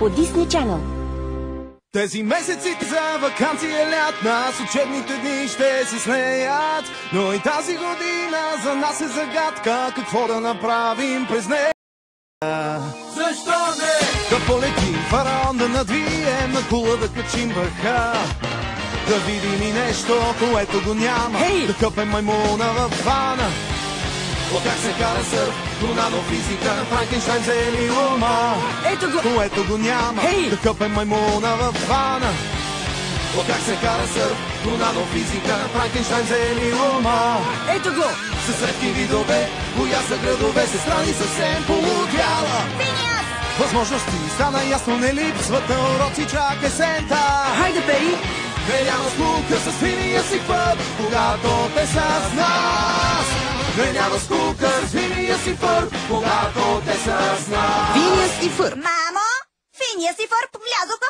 по Disney Channel. Тези месеци за вакансия лятна, с учебните дни ще се смеят, но и тази година за нас е загадка, какво да направим през нея. Защо не? Да полетим фараон, да надвием на кула, да качим върха, да видим и нещо, което го няма, да къпем маймуна във вана. О, как се кара сърф, до нанофизика, Франкенщайн взели ума. Ето го! Което го няма, да къпем маймуна във вана. О, как се кара сърф, до нанофизика, Франкенщайн взели ума. Ето го! С редки видове, коя са градове, се страни съвсем полудяла. Финиас! Възможности стана ясно, не липсват на уроци, чак есента. Хайде, Пери! Не няма скука с Финиас и Фърб, когато те са с нас. Не няма скука с Финиас и Фърб, когато те са с нас. Финиас и Фърб! Мамо, Финиас и Фърб влязоха